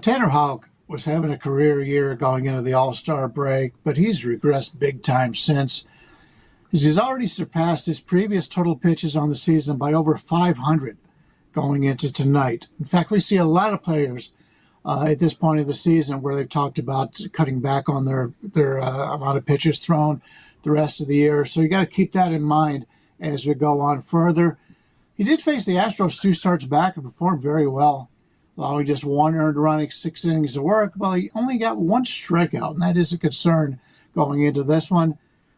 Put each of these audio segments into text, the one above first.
Tanner Houck was having a career year going into the All-Star break, but he's regressed big time since. He's already surpassed his previous total pitches on the season by over 500 going into tonight. In fact, we see a lot of players at this point of the season where they've talked about cutting back on their amount of pitches thrown the rest of the year. So you got to keep that in mind as we go on further. He did face the Astros 2 starts back and performed very well, allowing just 1 earned run in 6 innings of work. Well, he only got 1 strikeout, and that is a concern going into this one.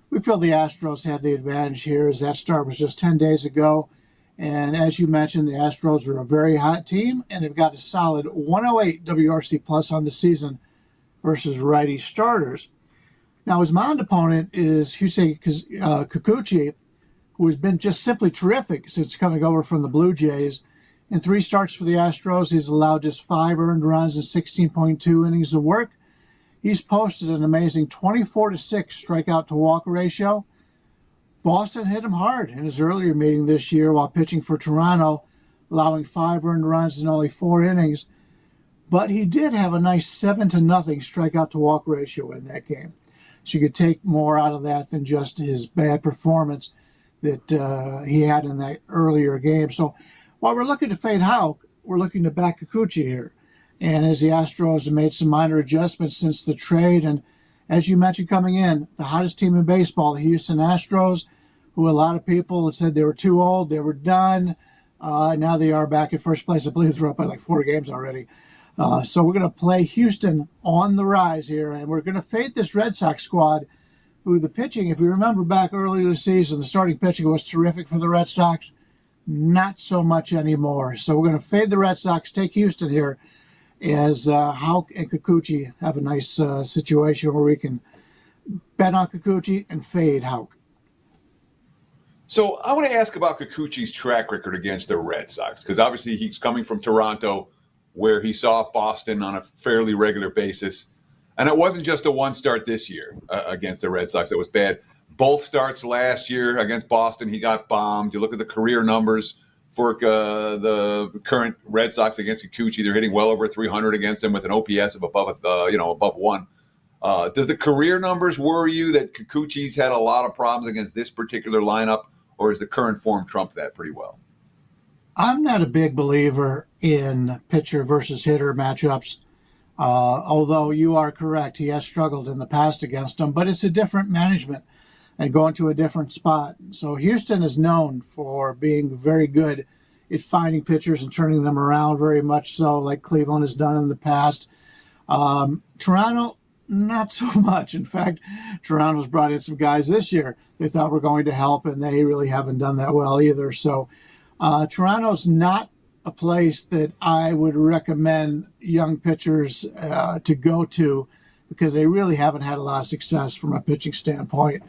We feel the Astros have the advantage here, as that start was just 10 days ago. And as you mentioned, the Astros are a very hot team, and they've got a solid 108 WRC plus on the season versus righty starters. Now, his mound opponent is Yusei Kikuchi, who has been just simply terrific since coming over from the Blue Jays. In 3 starts for the Astros, he's allowed just 5 earned runs and 16.2 innings of work. He's posted an amazing 24-6 strikeout to walk ratio. Boston hit him hard in his earlier meeting this year while pitching for Toronto, allowing 5 earned runs in only 4 innings. But he did have a nice 7-0 strikeout to walk ratio in that game. So you could take more out of that than just his bad performance that he had in that earlier game. So while we're looking to fade Houck, we're looking to back Kikuchi here. And as the Astros have made some minor adjustments since the trade, and as you mentioned coming in, the hottest team in baseball, the Houston Astros, who a lot of people had said they were too old, they were done. Now they are back in first place. I believe they're up by like 4 games already. So we're going to play Houston on the rise here, and we're going to fade this Red Sox squad, who the pitching, if you remember back earlier this season, the starting pitching was terrific for the Red Sox. Not so much anymore. So we're going to fade the Red Sox, take Houston here, as Houck and Kikuchi have a nice situation where we can bet on Kikuchi and fade Houck. So I want to ask about Kikuchi's track record against the Red Sox, because obviously he's coming from Toronto, where he saw Boston on a fairly regular basis. And it wasn't just a 1 start this year against the Red Sox that was bad. Both starts last year against Boston, he got bombed. You look at the career numbers for the current Red Sox against Kikuchi, they're hitting well over 300 against him with an OPS of above 1. Does the career numbers worry you that Kikuchi's had a lot of problems against this particular lineup, or is the current form trump that pretty well? I'm not a big believer in pitcher versus hitter matchups, although you are correct. He has struggled in the past against them, but it's a different management and going to a different spot. So Houston is known for being very good at finding pitchers and turning them around, very much so, like Cleveland has done in the past. Toronto, not so much. In fact, Toronto's brought in some guys this year they thought were going to help, and they really haven't done that well either. So Toronto's not a place that I would recommend young pitchers to go to, because they really haven't had a lot of success from a pitching standpoint.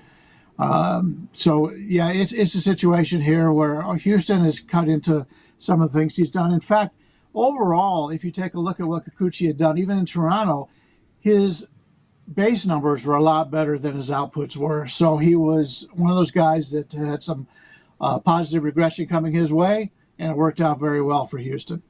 It's a situation here where Houston has cut into some of the things he's done. In fact, overall, if you take a look at what Kikuchi had done, even in Toronto, his base numbers were a lot better than his outputs were. So he was one of those guys that had some positive regression coming his way, and it worked out very well for Houston.